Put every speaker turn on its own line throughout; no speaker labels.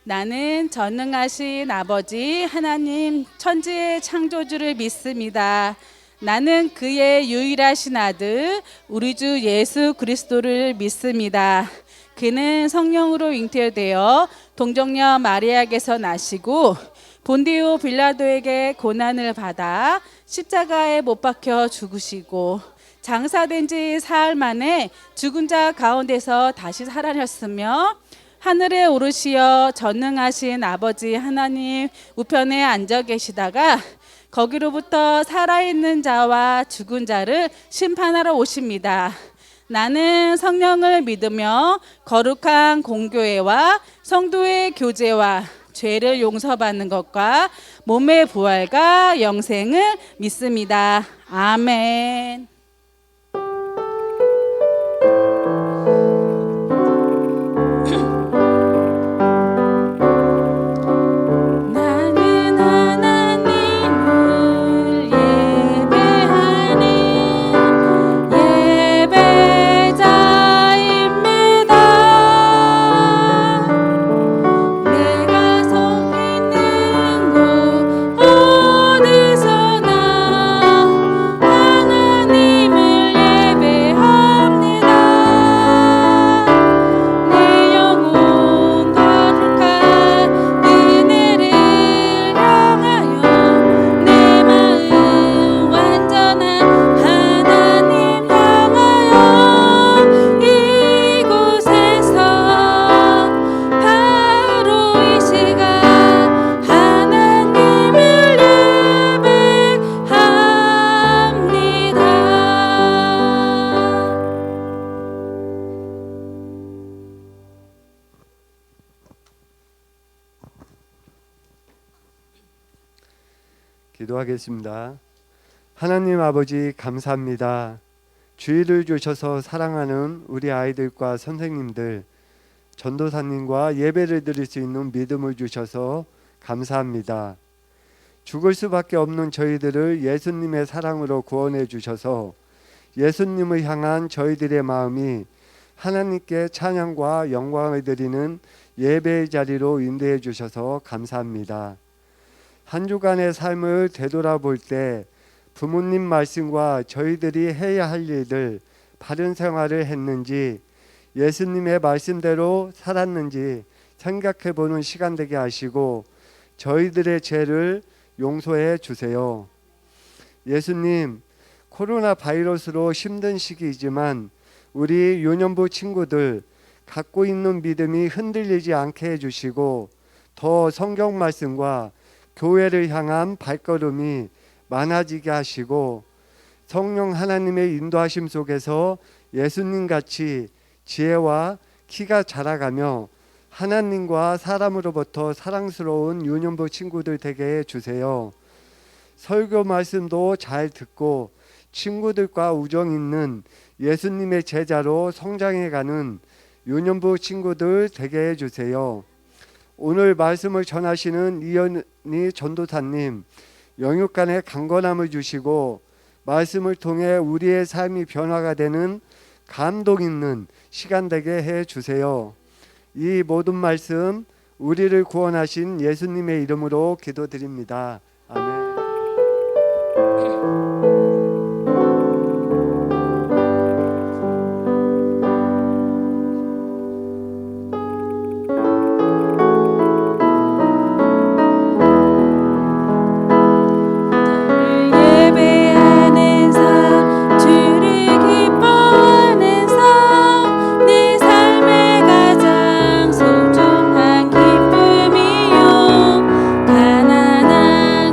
나는 전능하신 아버지 하나님 천지의 창조주를 믿습니다. 나는 그의 유일하신 아들 우리 주 예수 그리스도를 믿습니다. 그는 성령으로 잉태되어 동정녀 마리아에게서 나시고 본디오 빌라도에게 고난을 받아 십자가에 못 박혀 죽으시고 장사된 지 사흘 만에 죽은 자 가운데서 다시 살아났으며 하늘에 오르시어 전능하신 아버지 하나님 우편에 앉아 계시다가 거기로부터 살아있는 자와 죽은 자를 심판하러 오십니다. 나는 성령을 믿으며 거룩한 공교회와 성도의 교제와 죄를 용서받는 것과 몸의 부활과 영생을 믿습니다. 아멘.
기도하겠습니다. 하나님 아버지 감사합니다. 주의를 주셔서 사랑하는 우리 아이들과 선생님들, 전도사님과 예배를 드릴 수 있는 믿음을 주셔서 감사합니다. 죽을 수밖에 없는 저희들을 예수님의 사랑으로 구원해 주셔서 예수님을 향한 저희들의 마음이 하나님께 찬양과 영광을 드리는 예배의 자리로 인도해 주셔서 감사합니다. 한 주간의 삶을 되돌아볼 때 부모님 말씀과 저희들이 해야 할 일들 바른 생활을 했는지 예수님의 말씀대로 살았는지 생각해 보는 시간 되게 하시고 저희들의 죄를 용서해 주세요. 예수님, 코로나 바이러스로 힘든 시기이지만 우리 유년부 친구들 갖고 있는 믿음이 흔들리지 않게 해주시고 더 성경 말씀과 교회를 향한 발걸음이 많아지게 하시고 성령 하나님의 인도하심 속에서 예수님같이 지혜와 키가 자라가며 하나님과 사람으로부터 사랑스러운 유년부 친구들 되게 해주세요. 설교 말씀도 잘 듣고 친구들과 우정 있는 예수님의 제자로 성장해가는 유년부 친구들 되게 해주세요. 오늘 말씀을 전하시는 이현희 전도사님 영육간의 강건함을 주시고 말씀을 통해 우리의 삶이 변화가 되는 감동 있는 시간 되게 해주세요. 이 모든 말씀 우리를 구원하신 예수님의 이름으로 기도드립니다. 아멘.
가난한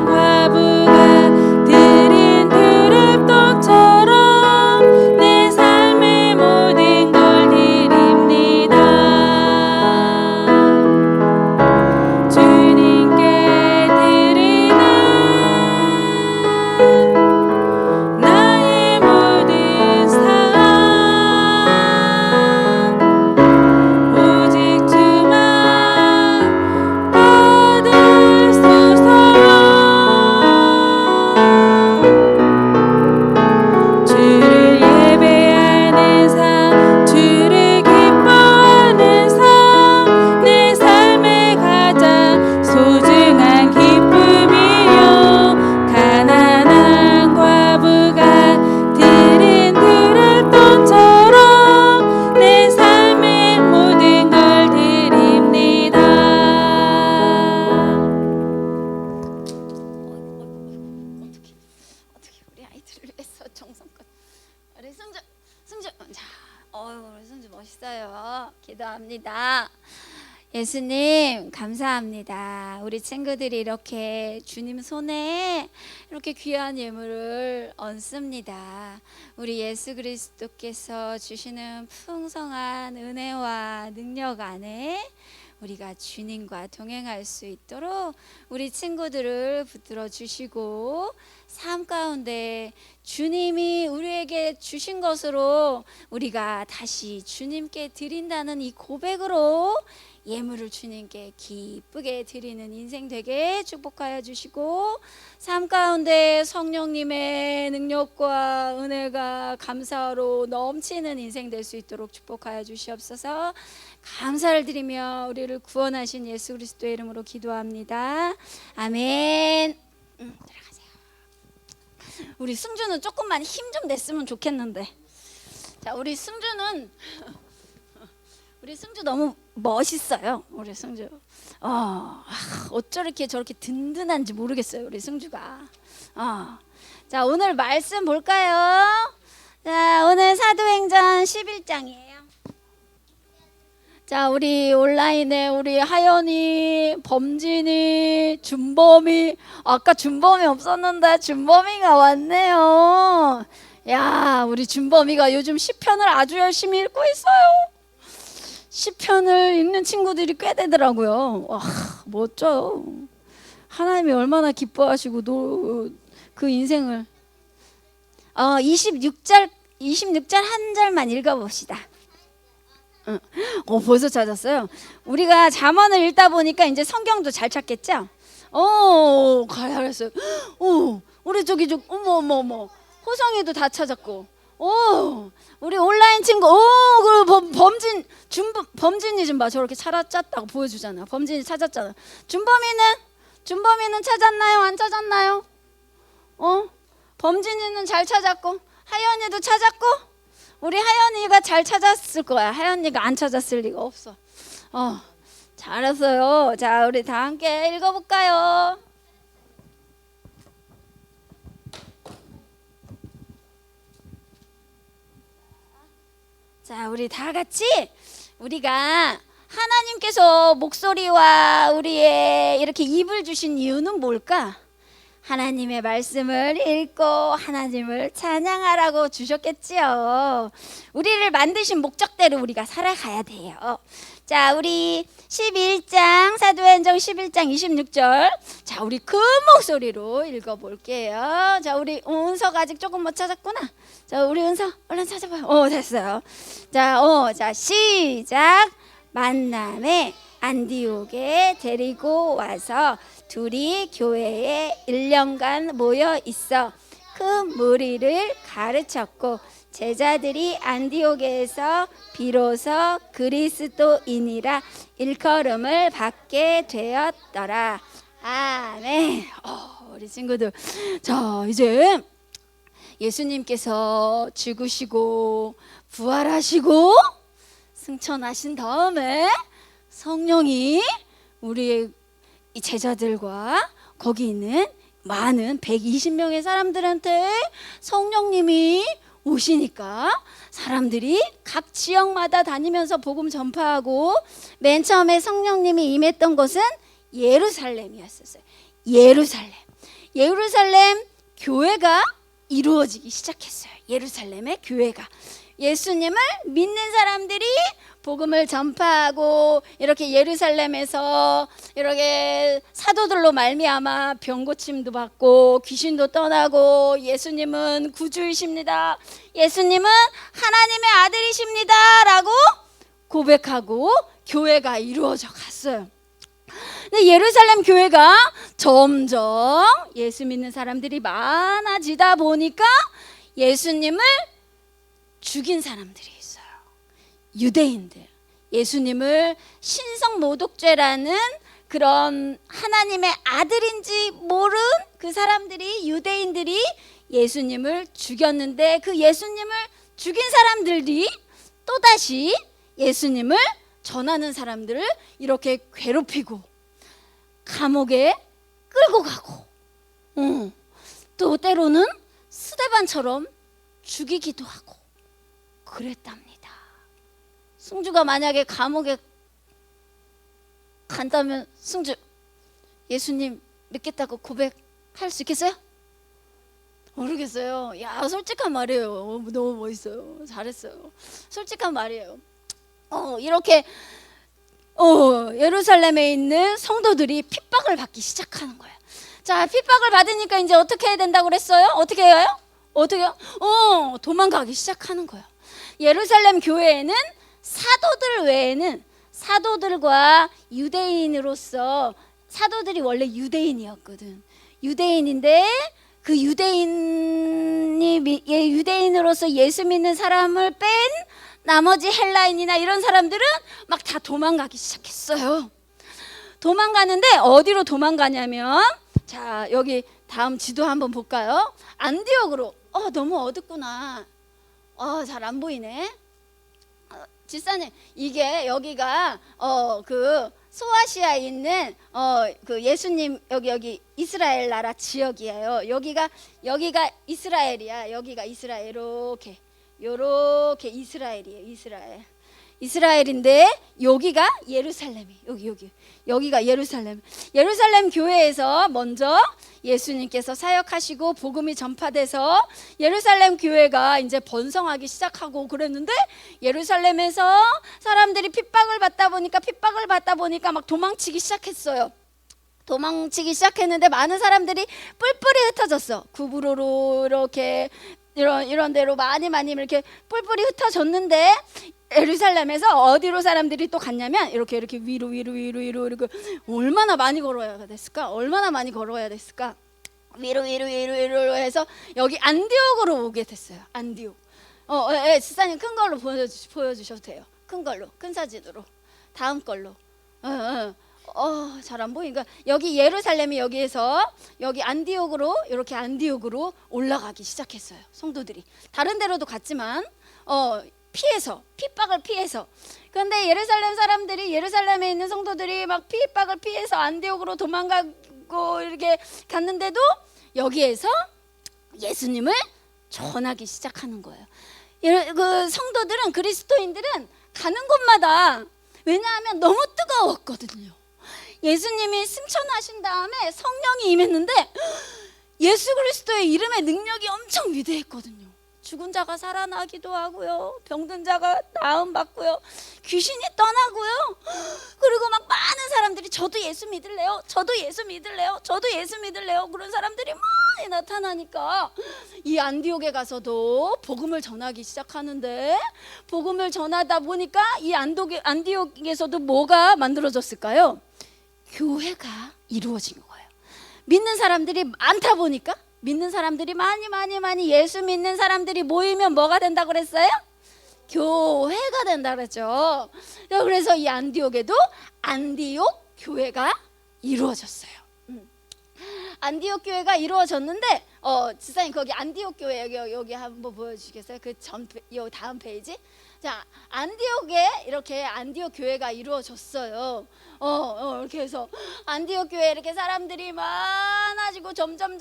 감사합니다. 예수님 감사합니다. 우리 친구들이 이렇게 주님 손에 이렇게 귀한 예물을 얹습니다. 우리 예수 그리스도께서 주시는 풍성한 은혜와 능력 안에 우리가 주님과 동행할 수 있도록 우리 친구들을 붙들어 주시고 삶 가운데 주님이 우리에게 주신 것으로 우리가 다시 주님께 드린다는 이 고백으로 예물을 주님께 기쁘게 드리는 인생 되게 축복하여 주시고 삶 가운데 성령님의 능력과 은혜가 감사로 넘치는 인생 될 수 있도록 축복하여 주시옵소서. 감사를 드리며 우리를 구원하신 예수 그리스도의 이름으로 기도합니다. 아멘. 들어가세요. 우리 승주는 조금만 힘 좀 냈으면 좋겠는데. 자, 우리 승주 너무 멋있어요. 우리 승주. 어쩌렇게 저렇게 든든한지 모르겠어요. 우리 승주가. 자, 오늘 말씀 볼까요? 자, 오늘 사도행전 11장이에요. 자, 우리 온라인에 우리 하연이, 범진이, 준범이, 아까 준범이 없었는데 준범이가 왔네요. 야, 우리 준범이가 요즘 시편을 아주 열심히 읽고 있어요. 시편을 읽는 친구들이 꽤 되더라고요. 와, 멋져요. 하나님이 얼마나 기뻐하시고 그 인생을 26절 한 절만 읽어봅시다. 벌써 찾았어요. 우리가 잠언을 읽다 보니까 이제 성경도 잘 찾겠죠? 잘했어요. 우리 저기 어머 호성이도 다 찾았고, 우리 온라인 친구, 그 범진이 좀 봐. 저렇게 찾았다고 보여주잖아. 범진이 찾았잖아. 준범이는 찾았나요? 안 찾았나요? 범진이는 잘 찾았고, 하연이도 찾았고, 우리 하연이가 잘 찾았을 거야. 하연이가 안 찾았을 리가 없어. 잘했어요. 자, 우리 다 함께 읽어볼까요? 자, 우리 다 같이 우리가 하나님께서 목소리와 우리의 이렇게 입을 주신 이유는 뭘까? 하나님의 말씀을 읽고 하나님을 찬양하라고 주셨겠지요. 우리를 만드신 목적대로 우리가 살아가야 돼요. 자, 우리 11장 사도행전 11장 26절. 자, 우리 큰 목소리로 읽어볼게요. 자, 우리 은서가 아직 조금 못 찾았구나. 자, 우리 은서 얼른 찾아봐요. 됐어요. 자, 시작. 만남에 안디옥에 데리고 와서 둘이 교회에 1년간 모여 있어 큰 무리를 가르쳤고 제자들이 안디옥에서 비로소 그리스도인이라 일컬음을 받게 되었더라. 아멘. 우리 친구들, 자, 이제 예수님께서 죽으시고 부활하시고 승천하신 다음에 성령이 우리 이 제자들과 거기 있는 많은 120명의 사람들한테 성령님이 오시니까 사람들이 각 지역마다 다니면서 복음 전파하고 맨 처음에 성령님이 임했던 곳은 예루살렘이었어요. 예루살렘 교회가 이루어지기 시작했어요. 예루살렘의 교회가 예수님을 믿는 사람들이 복음을 전파하고 이렇게 예루살렘에서 이렇게 사도들로 말미암아 병고침도 받고 귀신도 떠나고 예수님은 구주이십니다. 예수님은 하나님의 아들이십니다. 라고 고백하고 교회가 이루어져 갔어요. 근데 예루살렘 교회가 점점 예수 믿는 사람들이 많아지다 보니까 예수님을 죽인 사람들이 있어요. 유대인들, 예수님을 신성모독죄라는 그런 하나님의 아들인지 모른 그 사람들이, 유대인들이 예수님을 죽였는데 그 예수님을 죽인 사람들이 또다시 예수님을 전하는 사람들을 이렇게 괴롭히고 감옥에 끌고 가고 또 때로는 스데반처럼 죽이기도 하고 그랬답니다. 승주가 만약에 감옥에 간다면 승주 예수님 믿겠다고 고백할 수 있겠어요? 모르겠어요. 야, 솔직한 말이에요. 너무 멋있어요. 잘했어요. 솔직한 말이에요. 이렇게 예루살렘에 있는 성도들이 핍박을 받기 시작하는 거예요. 자, 핍박을 받으니까 이제 어떻게 해야 된다고 그랬어요? 어떻게 해요? 어떻게요? 도망가기 시작하는 거예요. 예루살렘 교회에는 사도들 외에는 사도들과 유대인으로서, 사도들이 원래 유대인이었거든. 유대인인데 그 유대인으로서 예수 믿는 사람을 뺀 나머지 헬라인이나 이런 사람들은 막 다 도망가기 시작했어요. 도망가는데 어디로 도망가냐면, 자, 여기 다음 지도 한번 볼까요? 안디옥으로. 너무 어둡구나. 잘 안 보이네. 집사님, 이게 여기가 그 소아시아에 있는 그 예수님 여기 이스라엘 나라 지역이에요. 여기가 이스라엘이야. 여기가 이스라엘. 요렇게 이스라엘이에요. 이스라엘인데 여기가 예루살렘이. 여기가 예루살렘 교회에서 먼저 예수님께서 사역하시고 복음이 전파돼서 예루살렘 교회가 이제 번성하기 시작하고 그랬는데, 예루살렘에서 사람들이 핍박을 받다 보니까 막 도망치기 시작했어요. 도망치기 시작했는데 많은 사람들이 뿔뿔이 흩어졌어. 구부로로 이렇게 이런 데로 많이 이렇게 뿔뿔이 흩어졌는데, 예루살렘에서 어디로 사람들이 또 갔냐면 이렇게 위로 이렇게 얼마나 많이 걸어야 됐을까? 위로 해서 여기 안디옥으로 오게 됐어요. 안디옥. 지사님 큰 걸로 보여주셔도 돼요. 큰 사진으로. 다음 걸로. 잘 안 보이니까 여기 예루살렘이 여기에서 여기 이렇게 안디옥으로 올라가기 시작했어요. 성도들이 다른 데로도 갔지만 핍박을 피해서. 그런데 예루살렘에 있는 성도들이 막 핍박을 피해서 안디옥으로 도망가고 이렇게 갔는데도 여기에서 예수님을 전하기 시작하는 거예요. 그 성도들은, 그리스도인들은 가는 곳마다, 왜냐하면 너무 뜨거웠거든요. 예수님이 승천하신 다음에 성령이 임했는데 예수 그리스도의 이름의 능력이 엄청 위대했거든요. 죽은 자가 살아나기도 하고요, 병든 자가 나음 받고요, 귀신이 떠나고요. 그리고 막 많은 사람들이 저도 예수 믿을래요, 그런 사람들이 많이 나타나니까 이 안디옥에 가서도 복음을 전하기 시작하는데, 복음을 전하다 보니까 이 안디옥에서도 뭐가 만들어졌을까요? 교회가 이루어진 거예요. 믿는 사람들이 많다 보니까, 믿는 사람들이 많이 예수 믿는 사람들이 모이면 뭐가 된다고 그랬어요? 교회가 된다 그랬죠. 그래서 이 안디옥에도 안디옥 교회가 이루어졌어요. 안디옥 교회가 이루어졌는데, 지사님 거기 안디옥 교회 여기 한번 보여주시겠어요? 요 다음 페이지. 자, 안디옥에 이렇게 안디옥 교회가 이루어졌어요. 이렇게 해서 안디옥 교회 이렇게 사람들이 많아지고 점점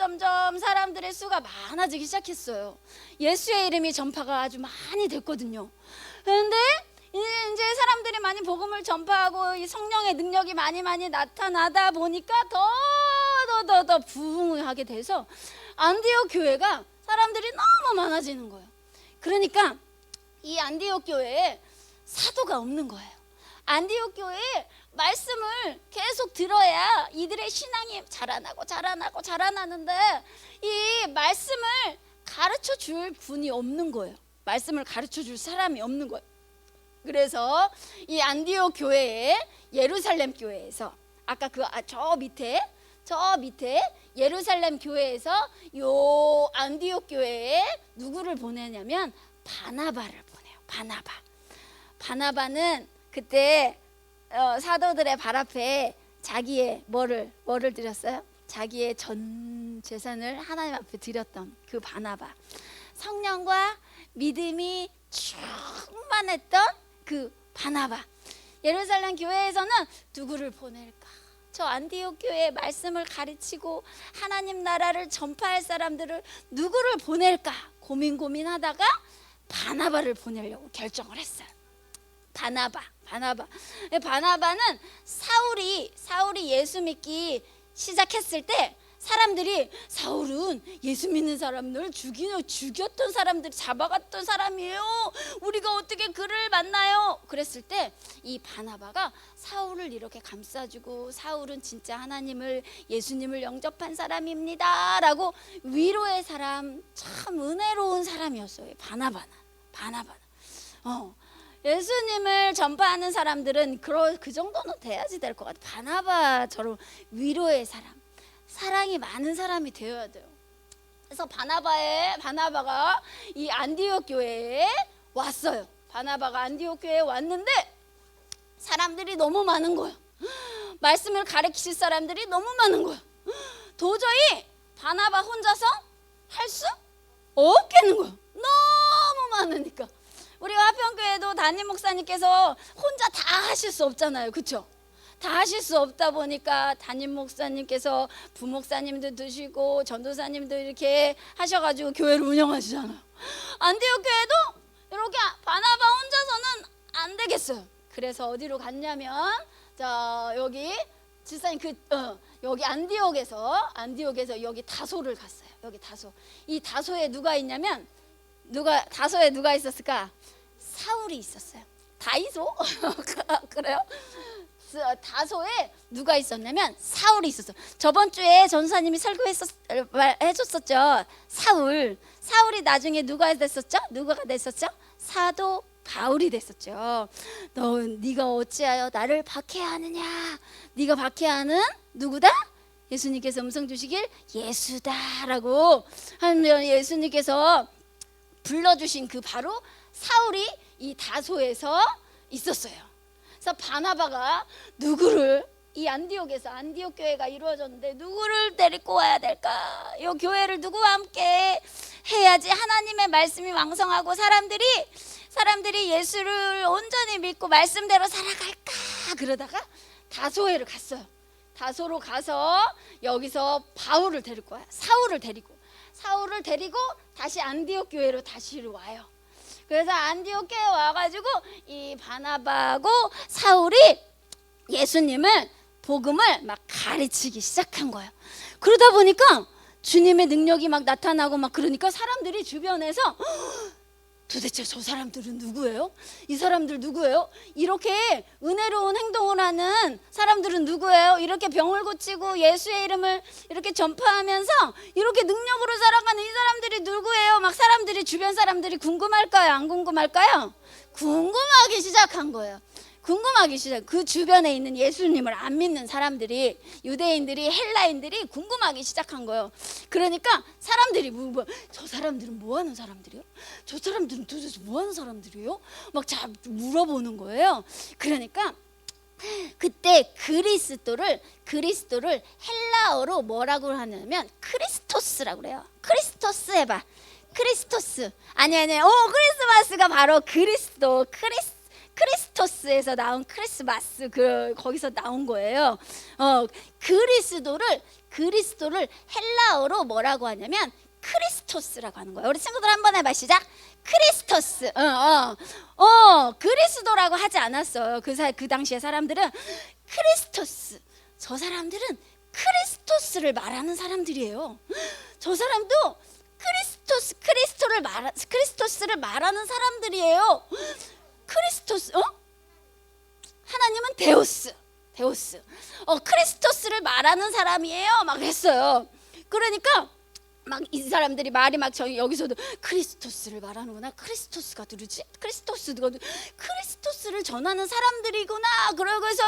사람들의 수가 많아지기 시작했어요. 예수의 이름이 전파가 아주 많이 됐거든요. 그런데 이제 사람들이 많이 복음을 전파하고 이 성령의 능력이 많이 나타나다 보니까 더 부흥하게 돼서 안디옥 교회가 사람들이 너무 많아지는 거예요. 그러니까 이 안디옥 교회에 사도가 없는 거예요. 안디옥 교회에 말씀을 계속 들어야 이들의 신앙이 자라나는데 이 말씀을 가르쳐 줄 분이 없는 거예요. 말씀을 가르쳐 줄 사람이 없는 거예요. 그래서 이 안디옥 교회에, 예루살렘 교회에서, 아까 저 밑에 예루살렘 교회에서 요 안디옥 교회에 누구를 보내냐면 바나바를 보내요. 바나바는 그때 사도들의 발 앞에 자기의 뭐를 드렸어요? 자기의 전 재산을 하나님 앞에 드렸던 그 바나바. 성령과 믿음이 충만했던 그 바나바. 예루살렘 교회에서는 누구를 보낼까? 저 안디옥 교회에 말씀을 가르치고 하나님 나라를 전파할 사람들을 누구를 보낼까 고민하다가 바나바를 보내려고 결정을 했어요. 바나바는 사울이 예수 믿기 시작했을 때 사람들이 사울은 예수 믿는 사람들 죽였던 사람들 잡아갔던 사람이에요. 우리가 어떻게 그를 만나요? 그랬을 때 이 바나바가 사울을 이렇게 감싸주고 사울은 진짜 하나님을 예수님을 영접한 사람입니다라고 위로의 사람, 참 은혜로운 사람이었어요. 바나바는. 예수님을 전파하는 사람들은 그 정도는 돼야지 될 것 같아. 바나바처럼 위로의 사람, 사랑이 많은 사람이 되어야 돼요. 그래서 바나바가 이 안디옥 교회에 왔어요. 바나바가 안디옥 교회에 왔는데 사람들이 너무 많은 거예요. 말씀을 가르치실 사람들이 너무 많은 거예요. 도저히 바나바 혼자서 할 수 없겠는 거예요. 너무 많으니까. 우리 화평교회도 담임 목사님께서 혼자 다 하실 수 없잖아요. 그렇죠? 다 하실 수 없다 보니까 담임 목사님께서 부목사님도 두시고 전도사님도 이렇게 하셔가지고 교회를 운영하시잖아요. 안디옥 교회도 이렇게 바나바 혼자서는 안 되겠어요. 그래서 어디로 갔냐면 여기 지사님 여기 안디옥에서 여기 다소를 갔어요. 여기 다소. 이 다소에 누가 있냐면 다소에 누가 있었을까? 사울이 있었어요. 다이소? 그래요? 다소에 누가 있었냐면 사울이 있었어요. 저번 주에 전사님이 설교해줬었죠. 사울이 나중에 누가 됐었죠? 사도 바울이 됐었죠. 네가 어찌하여 나를 박해하느냐? 네가 박해하는 누구다? 예수님께서 음성 주시길 예수다라고 하면 예수님께서 불러주신 그 바로 사울이 이 다소에서 있었어요. 그래서 바나바가 누구를 이 안디옥 교회가 이루어졌는데 누구를 데리고 와야 될까? 이 교회를 누구와 함께 해야지 하나님의 말씀이 왕성하고 사람들이 예수를 온전히 믿고 말씀대로 살아갈까? 그러다가 다소에를 갔어요. 다소로 가서 여기서 바울을 데리고 와요. 사울을 데리고 다시 안디옥 교회로 다시 와요. 그래서 안디옥 교회에 와가지고 이 바나바하고 사울이 예수님을 복음을 막 가르치기 시작한 거예요. 그러다 보니까 주님의 능력이 막 나타나고 막 그러니까 사람들이 주변에서 도대체 저 사람들은 누구예요? 이 사람들 누구예요? 이렇게 은혜로운 행동을 하는 사람들은 누구예요? 이렇게 병을 고치고 예수의 이름을 이렇게 전파하면서 이렇게 능력으로 살아가는 이 사람들이 누구예요? 막 주변 사람들이 궁금할까요? 안 궁금할까요? 궁금하기 시작한 거예요. 그 주변에 있는 예수님을 안 믿는 사람들이, 유대인들이, 헬라인들이 궁금하기 시작한 거예요. 그러니까 사람들이 저 사람들은 뭐 하는 사람들이요? 저 사람들은 도대체 뭐 하는 사람들이요? 막 물어보는 거예요. 그러니까 그때 그리스도를 헬라어로 뭐라고 하냐면 크리스토스라고 그래요. 크리스토스 해봐. 크리스토스. 아니. 크리스마스가 바로 크리스토스에서 나온 크리스마스 거기서 나온 거예요. 그리스도를 헬라어로 뭐라고 하냐면 크리스토스라고 하는 거예요. 우리 친구들 한번 해봐. 시작. 크리스토스. 그리스도라고 하지 않았어요. 그 당시에 사람들은 크리스토스. 저 사람들은 크리스토스를 말하는 사람들이에요. 저 사람도 크리스토스를 말하는 사람들이에요. 크리스토스, 하나님은 데우스. 크리스토스를 말하는 사람이에요. 막 했어요. 그러니까 막 이 사람들이 말이 막 여기서도 크리스토스를 말하는구나. 크리스토스가 누구지? 크리스토스를 전하는 사람들이구나. 그러고 해서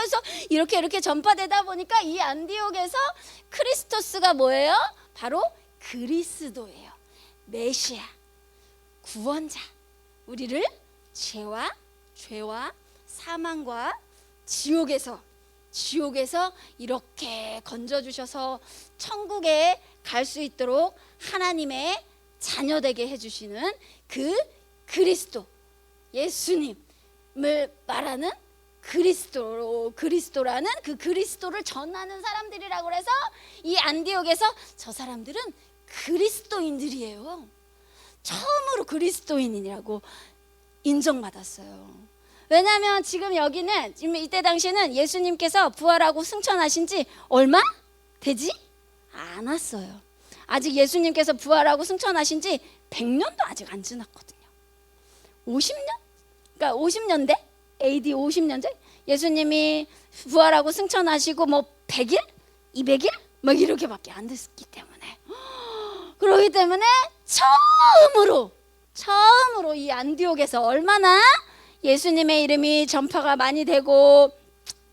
이렇게 전파되다 보니까 이 안디옥에서 크리스토스가 뭐예요? 바로 그리스도예요. 메시아, 구원자. 우리를 죄와 사망과 지옥에서 이렇게 건져주셔서 천국에 갈 수 있도록 하나님의 자녀되게 해주시는 그 그리스도, 예수님을 말하는 그리스도라는 그 그리스도를 전하는 사람들이라고 해서 이 안디옥에서 저 사람들은 그리스도인들이에요. 처음으로 그리스도인이라고 인정받았어요. 왜냐하면 지금 여기는 지금 이때 당시는 예수님께서 부활하고 승천하신 지 얼마 되지 않았어요. 아직 예수님께서 부활하고 승천하신 지 100년도 아직 안 지났거든요. 50년? 그러니까 50년대? AD 50년대? 예수님이 부활하고 승천하시고 뭐 100일? 200일? 막 이렇게밖에 안 됐기 때문에, 그렇기 때문에 처음으로 이 안디옥에서 얼마나 예수님의 이름이 전파가 많이 되고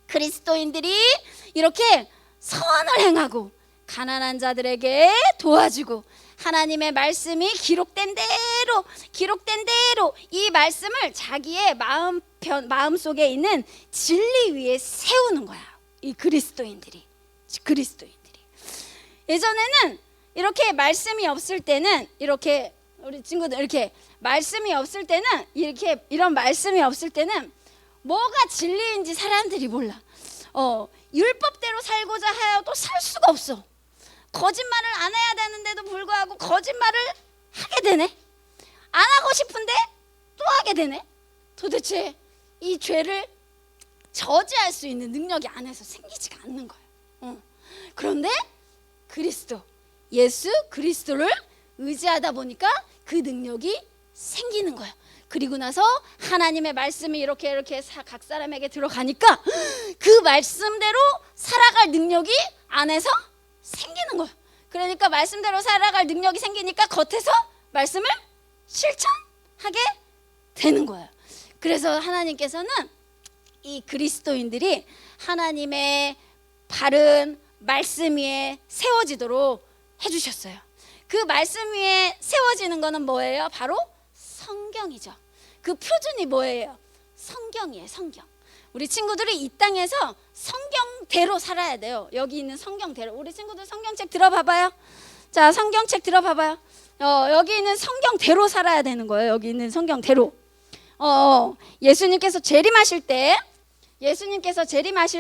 그리스도인들이 이렇게 선을 행하고 가난한 자들에게 도와주고 하나님의 말씀이 기록된 대로 이 말씀을 자기의 마음속에 있는 진리 위에 세우는 거야. 이 그리스도인들이. 예전에는 이렇게 말씀이 없을 때는 이렇게 우리 친구들 이렇게 말씀이 없을 때는 이렇게 이런 말씀이 없을 때는 뭐가 진리인지 사람들이 몰라. 율법대로 살고자 하여도 살 수가 없어. 거짓말을 안 해야 되는데도 불구하고 거짓말을 하게 되네. 안 하고 싶은데 또 하게 되네. 도대체 이 죄를 저지할 수 있는 능력이 안에서 생기지가 않는 거예요. 그런데 예수 그리스도를 의지하다 보니까 그 능력이 생기는 거예요. 그리고 나서 하나님의 말씀이 이렇게 각 사람에게 들어가니까 그 말씀대로 살아갈 능력이 안에서 생기는 거예요. 그러니까 말씀대로 살아갈 능력이 생기니까 겉에서 말씀을 실천하게 되는 거예요. 그래서 하나님께서는 이 그리스도인들이 하나님의 바른 말씀 위에 세워지도록 해주셨어요. 그 말씀 위에 세워지는 거는 뭐예요? 바로 성경이죠. 그 표준이 뭐예요? 성경이에요. 성경. 우리 친구들이 이 땅에서 성경대로 살아야 돼요. 여기 있는 성경대로. 우리 친구들 성경책 들어봐봐요. 자, 성경책 들어봐봐요. 여기 있는 성경대로 살아야 되는 거예요. 여기 있는 성경대로. 예수님께서 재림하실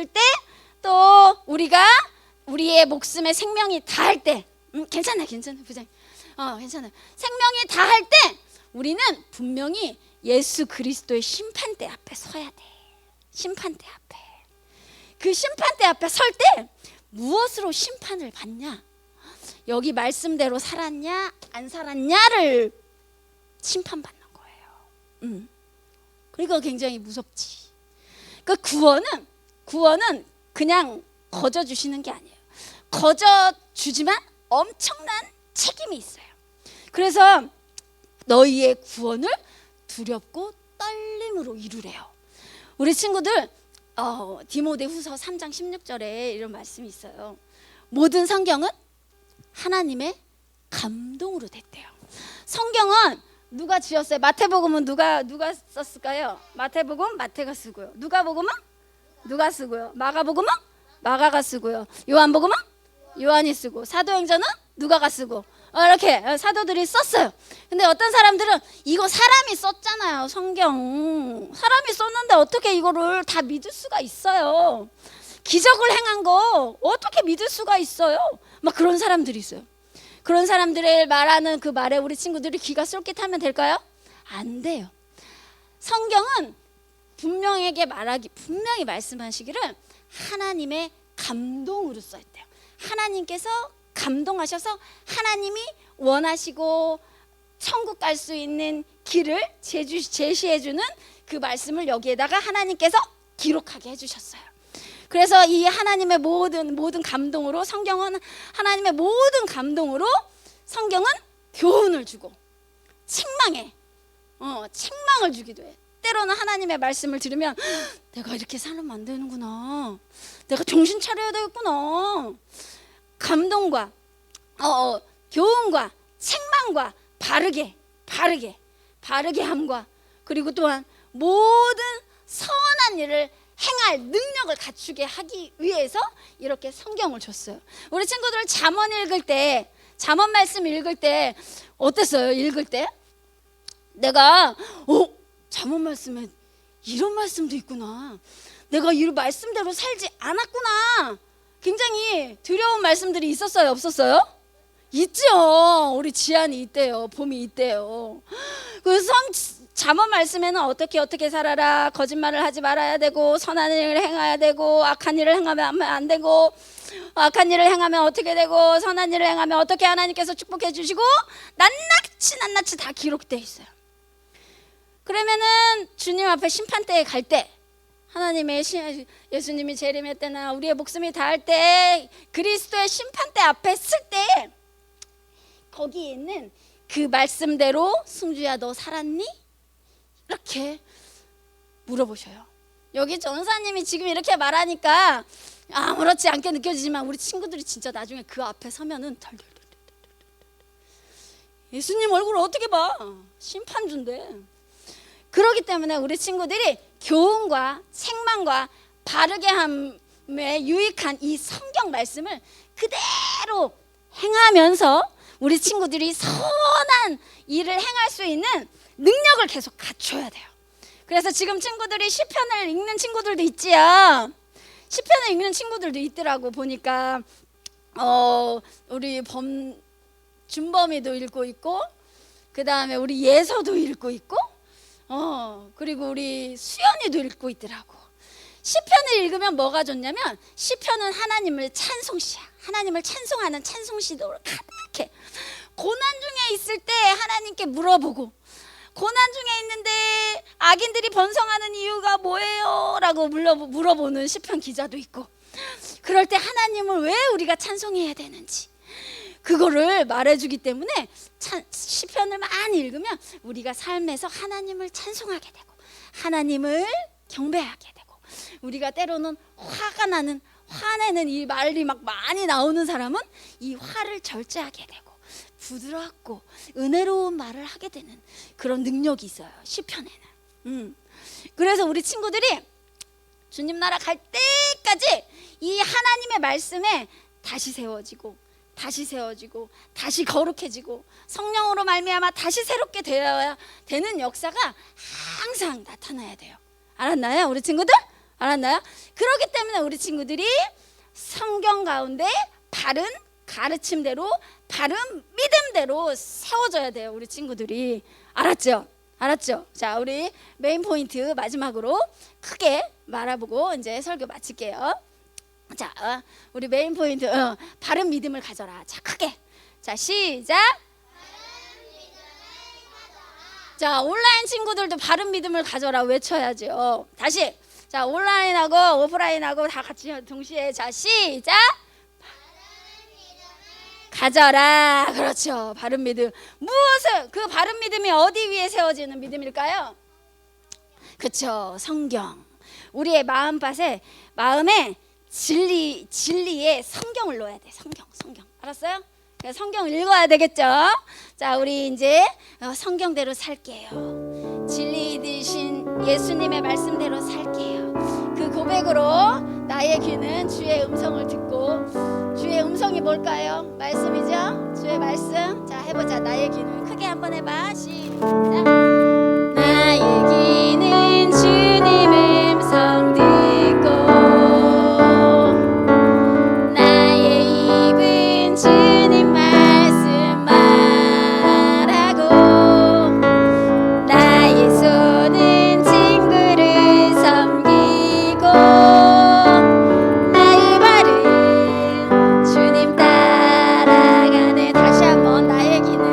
때 또 우리가 우리의 목숨에 생명이 다할 때, 괜찮아 부장님. 괜찮아. 생명이 다할 때 우리는 분명히 예수 그리스도의 심판대 앞에 서야 돼. 심판대 앞에. 그 심판대 앞에 설 때 무엇으로 심판을 받냐? 여기 말씀대로 살았냐 안 살았냐를 심판받는 거예요. 그러니까 굉장히 무섭지. 그 구원은 그냥 거저 주시는 게 아니에요. 거저 주지만 엄청난 책임이 있어요. 그래서 너희의 구원을 두렵고 떨림으로 이루래요. 우리 친구들 디모데후서 3장 16절에 이런 말씀이 있어요. 모든 성경은 하나님의 감동으로 됐대요. 성경은 누가 지었어요? 마태복음은 누가 썼을까요? 마태복음 마태가 쓰고요. 누가복음은 누가 쓰고요. 마가복음은 마가가 쓰고요. 요한복음은 요한이 쓰고, 사도행전은 누가가 쓰고, 이렇게 사도들이 썼어요. 근데 어떤 사람들은 이거 사람이 썼잖아요. 성경 사람이 썼는데 어떻게 이거를 다 믿을 수가 있어요? 기적을 행한 거 어떻게 믿을 수가 있어요? 막 그런 사람들이 있어요. 그런 사람들의 말하는 그 말에 우리 친구들이 귀가 쏠깃하면 될까요? 안 돼요. 성경은 분명히 말씀하시기를 하나님의 감동으로 써있대요. 하나님께서 감동하셔서 하나님이 원하시고 천국 갈 수 있는 길을 제시해주는 그 말씀을 여기에다가 하나님께서 기록하게 해주셨어요. 그래서 이 하나님의 모든 감동으로, 성경은 하나님의 모든 감동으로 성경은 교훈을 주고 책망을 주기도 해. 때로는 하나님의 말씀을 들으면 내가 이렇게 살면 안 되는구나, 내가 정신 차려야 되겠구나. 감동과 교훈과 책망과 바르게 함과, 그리고 또한 모든 선한 일을 행할 능력을 갖추게 하기 위해서 이렇게 성경을 줬어요. 우리 친구들 잠언 말씀 읽을 때 어땠어요? 읽을 때 내가 잠언 말씀에 이런 말씀도 있구나, 내가 이 말씀대로 살지 않았구나, 굉장히 두려운 말씀들이 있었어요? 없었어요? 있죠. 우리 지안이 있대요. 봄이 있대요. 그 잠언 말씀에는 어떻게 살아라, 거짓말을 하지 말아야 되고, 선한 일을 행해야 되고, 악한 일을 행하면 안 되고, 악한 일을 행하면 어떻게 되고, 선한 일을 행하면 어떻게 하나님께서 축복해 주시고, 낱낱이 다 기록되어 있어요. 그러면은 주님 앞에 심판대에 갈 때, 하나님의 예수님이 재림의 때나 우리의 목숨이 닿을 때, 그리스도의 심판대 앞에 쓸 때, 거기에 있는 그 말씀대로 승주야 너 살았니? 이렇게 물어보셔요. 여기 전사님이 지금 이렇게 말하니까 아무렇지 않게 느껴지지만 우리 친구들이 진짜 나중에 그 앞에 서면은 덜덜덜 예수님 얼굴을 어떻게 봐? 심판주인데. 그렇기 때문에 우리 친구들이 교훈과 책망과 바르게 함에 유익한 이 성경 말씀을 그대로 행하면서 우리 친구들이 선한 일을 행할 수 있는 능력을 계속 갖춰야 돼요. 그래서 지금 친구들이 시편을 읽는 친구들도 있지요. 시편을 읽는 친구들도 있더라고. 보니까 우리 준범이도 읽고 있고, 그 다음에 우리 예서도 읽고 있고, 그리고 우리 수연이도 읽고 있더라고. 시편을 읽으면 뭐가 좋냐면, 시편은 하나님을 찬송시야. 하나님을 찬송하는 찬송시도로 가득해. 고난 중에 있을 때 하나님께 물어보고, 고난 중에 있는데 악인들이 번성하는 이유가 뭐예요? 라고 물어보는 시편 기자도 있고, 그럴 때 하나님을 왜 우리가 찬송해야 되는지 그거를 말해주기 때문에 시편을 많이 읽으면 우리가 삶에서 하나님을 찬송하게 되고, 하나님을 경배하게 되고, 우리가 때로는 화내는 이 말이 막 많이 나오는 사람은 이 화를 절제하게 되고 부드럽고 은혜로운 말을 하게 되는 그런 능력이 있어요, 시편에는. 그래서 우리 친구들이 주님 나라 갈 때까지 이 하나님의 말씀에 다시 세워지고 다시 거룩해지고 성령으로 말미암아 다시 새롭게 되어야 되는 역사가 항상 나타나야 돼요. 알았나요, 우리 친구들? 알았나요? 그렇기 때문에 우리 친구들이 성경 가운데 바른 가르침대로, 바른 믿음대로 세워져야 돼요, 우리 친구들이. 알았죠? 자, 우리 메인 포인트 마지막으로 크게 말아보고 이제 설교 마칠게요. 자, 우리 메인 포인트, 바른 믿음을 가져라. 자, 크게. 자, 시작. 자, 온라인 친구들도 바른 믿음을 가져라 외쳐야죠. 다시. 자, 온라인하고 오프라인하고 다 같이 동시에. 자, 시작. 가져라. 그렇죠. 바른 믿음. 무엇을, 그 바른 믿음이 어디 위에 세워지는 믿음일까요? 그렇죠. 성경. 우리의 마음에 진리에 성경을 넣어야 돼. 성경. 알았어요? 성경 읽어야 되겠죠? 자, 우리 이제 성경대로 살게요. 진리 되신 예수님의 말씀대로 살게요. 그 고백으로 나의 귀는 주의 음성을 듣고, 주의 음성이 뭘까요? 말씀이죠? 주의 말씀. 자, 해보자. 나의 귀는 크게 한번 해봐. 시작. 나의 귀는 주님 음성 듣고, 나의 입은 주님 말씀 말하고, 나의 손은 친구를 섬기고, 나의 발은 주님 따라가네. 다시 한번. 나의 귀는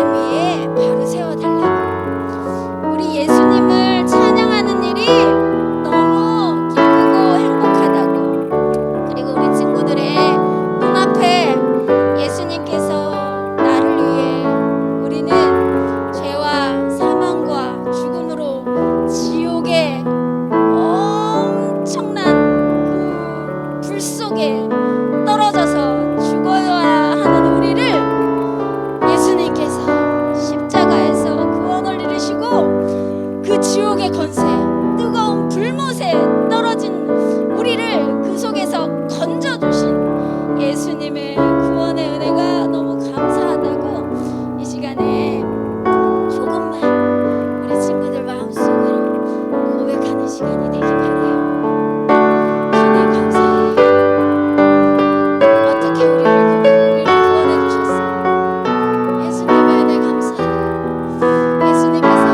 위에 바로 세워달라고. 우리 예수님을 찬양하는 일이 너무 기쁘고 행복하다고. 그리고 우리 친구들의 눈앞에 예수님께서 나를 위해, 우리는 죄와 사망과 죽음으로 지옥의 엄청난 그 불 속에 떨어져서 죽어야 하는 우리를 예수님께서 십자가에서 구원을 이루시고 그 지옥의 권세, 뜨거운 불못에 떨어진 우리를 그 속에서 건져주신 예수님의 구원의 은혜가 너무 감사하다고 이 시간에 조금만 우리 친구들 마음속으로 고백하는 시간이 되기 바래요. 주님 감사해요. 어떻게 우리를 구원해 주셨어요. 예수님의 은혜 감사해요. 예수님께서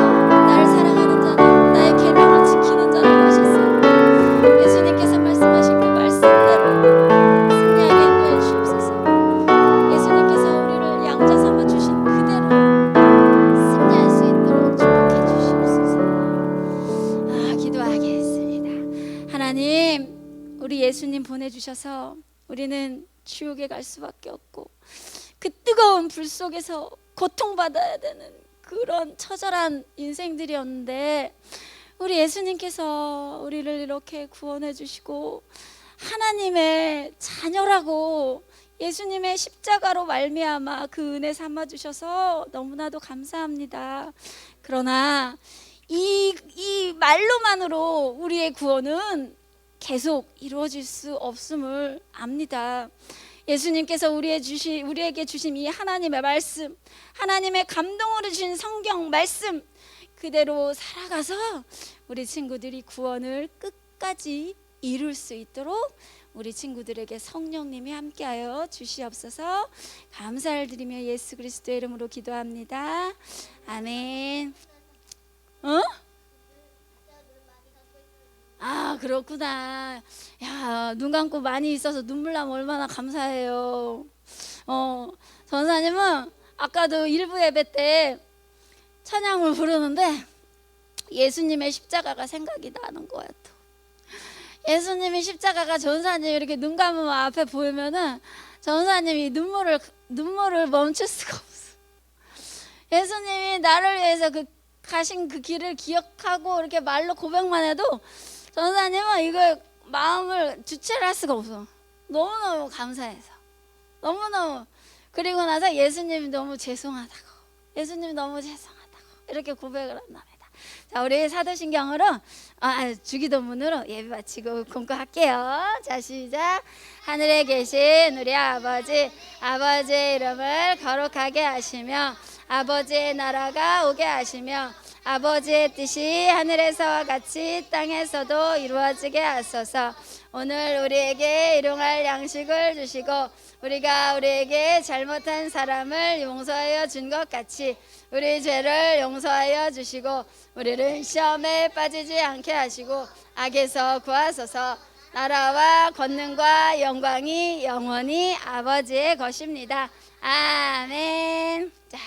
나를 사랑하는 자는 나의 계명을 지키는 자라고 하셨어요. 예수님께서 말씀하신 그 말씀대로 승리하게 인도해 주시옵소서. 예수님께서 우리를 양자 삼아 주신 그대로 승리할 수 있도록 축복해 주시옵소서. 기도하겠습니다. 하나님, 우리 예수님 보내주셔서 우리는 지옥에 갈 수밖에 없고 그 뜨거운 불 속에서 고통받아야 되는 그런 처절한 인생들이었는데, 우리 예수님께서 우리를 이렇게 구원해 주시고 하나님의 자녀라고 예수님의 십자가로 말미암아 그 은혜 삼아 주셔서 너무나도 감사합니다. 그러나 이 말로만으로 우리의 구원은 계속 이루어질 수 없음을 압니다. 예수님께서 우리에게 주신 이 하나님의 말씀, 하나님의 감동으로 주신 성경 말씀 그대로 살아가서 우리 친구들이 구원을 끝까지 이룰 수 있도록 우리 친구들에게 성령님이 함께하여 주시옵소서. 감사를 드리며 예수 그리스도의 이름으로 기도합니다. 아멘. 그렇구나. 야, 눈 감고 많이 있어서 눈물 나면 얼마나 감사해요. 전사님은 아까도 일부 예배 때 찬양을 부르는데 예수님의 십자가가 생각이 나는 거야. 또 예수님의 십자가가 전사님 이렇게 눈 감으면 앞에 보이면은 전사님이 눈물을 멈출 수가 없어. 예수님이 나를 위해서 가신 그 길을 기억하고 이렇게 말로 고백만 해도 전사님은 이걸 마음을 주체를 할 수가 없어. 너무너무 감사해서, 너무너무. 그리고 나서 예수님이 너무 죄송하다고, 예수님이 너무 죄송하다고 이렇게 고백을 한답니다. 자, 우리 사도신경으로 주기도문으로 예배 마치고 공부할게요. 자, 시작. 하늘에 계신 우리 아버지의 이름을 거룩하게 하시며 아버지의 나라가 오게 하시며 아버지의 뜻이 하늘에서와 같이 땅에서도 이루어지게 하소서. 오늘 우리에게 일용할 양식을 주시고 우리가 우리에게 잘못한 사람을 용서하여 준 것 같이 우리 죄를 용서하여 주시고 우리를 시험에 빠지지 않게 하시고 악에서 구하소서. 나라와 권능과 영광이 영원히 아버지의 것입니다. 아멘. 자.